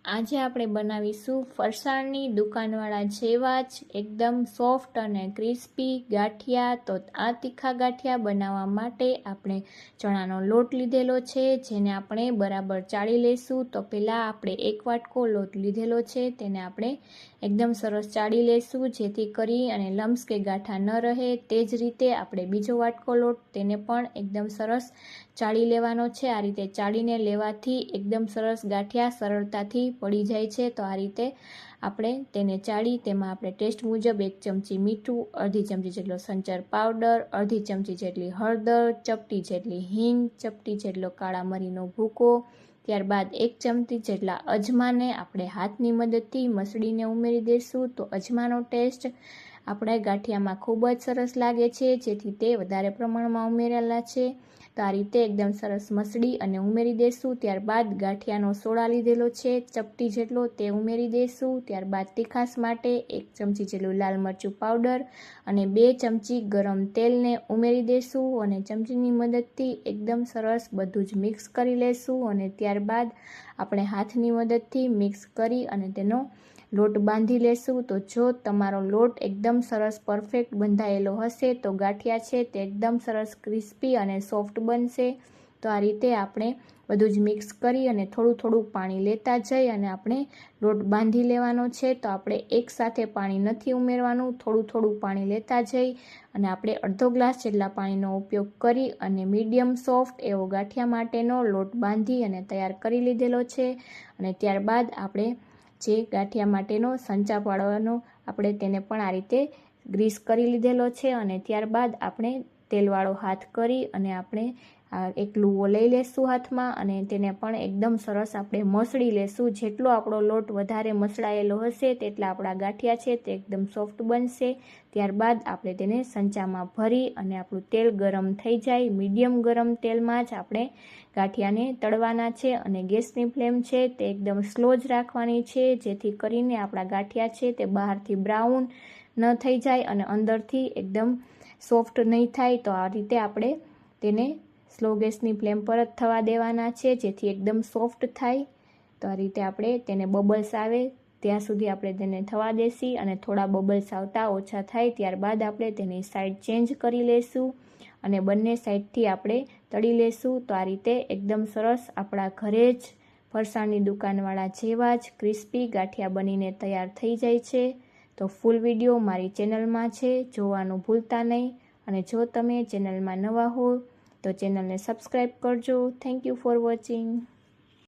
આજે આપણે બનાવીશું ફરસાણની દુકાનવાળા જેવા જ એકદમ સોફ્ટ અને ક્રિસ્પી ગાંઠિયા। તો આ તીખા ગાંઠિયા બનાવવા માટે આપણે ચણાનો લોટ લીધેલો છે, જેને આપણે બરાબર ચાળી લઈશું। તો પહેલાં આપણે 1 વાટકો લોટ લીધેલો છે, તેને આપણે એકદમ સરસ ચાળી લઈશું, જેથી કરી અને લમ્સ કે ગાંઠા ન રહે। તે જ રીતે આપણે બીજો વાટકો લોટ તેને પણ એકદમ સરસ ચાળી લેવાનો છે। આ રીતે ચાળીને લેવાથી એકદમ સરસ ગાંઠિયા સરળતાથી પડી જાય છે। તો આ રીતે આપણે તેને ચાળી તેમાં આપણે ટેસ્ટ મુજબ 1 ચમચી મીઠું, અડધી ચમચી જેટલો સંચર પાવડર, અડધી ચમચી જેટલી હળદર, ચપટી જેટલી હિંગ, ચપટી જેટલો કાળા મરીનો ભૂકો, ત્યારબાદ 1 ચમચી જેટલા અજમાને આપણે હાથની મદદથી મસળીને ઉમેરી દઈશું। તો અજમાનો ટેસ્ટ આપણે ગાંઠિયામાં ખૂબ જ સરસ લાગે છે, જેથી તે વધારે પ્રમાણમાં ઉમેરેલા છે। તો આ રીતે એકદમ સરસ મસળી અને ઉમેરી દઈશું। ત્યારબાદ ગાંઠિયાનો સોડા લીધેલો છે ચપટી જેટલો, તે ઉમેરી દઈશું। ત્યારબાદ તીખાસ માટે 1 ચમચી જેટલું લાલ મરચું પાવડર અને 2 ચમચી ગરમ તેલને ઉમેરી દઈશું અને ચમચીની મદદથી એકદમ સરસ બધું જ મિક્સ કરી લઈશું અને ત્યારબાદ આપણે હાથની મદદથી મિક્સ કરી અને તેનો લોટ બાંધી લેશું। તો જો તમારો લોટ એકદમ સરસ પરફેક્ટ બંધાયેલો હશે તો ગાંઠિયા છે તે એકદમ સરસ ક્રિસ્પી અને સોફ્ટ બનશે। તો આ રીતે આપણે બધું જ મિક્સ કરી અને થોડું થોડું પાણી લેતા જઈ અને આપણે લોટ બાંધી લેવાનો છે। તો આપણે એકસાથે પાણી નથી ઉમેરવાનું, થોડું થોડું પાણી લેતા જઈ અને આપણે અડધો ગ્લાસ જેટલા પાણીનો ઉપયોગ કરી અને મીડિયમ સોફ્ટ એવો ગાંઠિયા માટેનો લોટ બાંધી અને તૈયાર કરી લીધેલો છે। અને ત્યારબાદ આપણે જે ગાંઠિયા માટેનો સંચા પાડવાનો આપણે તેને પણ આ રીતે ગ્રીસ કરી લીધેલો છે અને ત્યારબાદ આપણે તેલવાળો હાથ કરી અને આપણે એક લુવો લઈ લેશું હાથમાં અને તેને પણ એકદમ સરસ આપણે મસળી લેશું। જેટલો આપણો લોટ વધારે મસળાયેલો હશે તેટલા આપણા ગાંઠિયા છે તે એકદમ સોફ્ટ બનશે। ત્યારબાદ આપણે તેને સંચામાં ભરી અને આપણું તેલ ગરમ થઈ જાય, મીડિયમ ગરમ તેલમાં જ આપણે ગાંઠિયાને તળવાના છે અને ગેસની ફ્લેમ છે તે એકદમ સ્લો જ રાખવાની છે, જેથી કરીને આપણા ગાંઠિયા છે તે બહારથી બ્રાઉન ન થઈ જાય અને અંદરથી એકદમ સોફ્ટ નહીં થાય। તો આ રીતે આપણે તેને સ્લો ગેસની ફ્લેમ પર જ થવા દેવાના છે, જેથી એકદમ સોફ્ટ થાય। તો આ રીતે આપણે તેને બબલ્સ આવે ત્યાં સુધી આપણે તેને થવા દેસી અને થોડા બબલ્સ આવતા ઓછા થાય ત્યારબાદ આપણે તેની સાઈડ ચેન્જ કરી લઈશું અને બંને સાઈડથી આપણે તળી લઈશું। તો આ રીતે એકદમ સરસ આપણા ઘરે જ ફરસાણની દુકાનવાળા જેવા જ ક્રિસ્પી ગાંઠિયા બનીને તૈયાર થઈ જાય છે। તો ફૂલ વિડીયો મારી ચેનલમાં છે, જોવાનું ભૂલતા નહીં અને જો તમે ચેનલમાં નવા હો તો ચેનલને સબસ્ક્રાઈબ કરજો। Thank you for watching.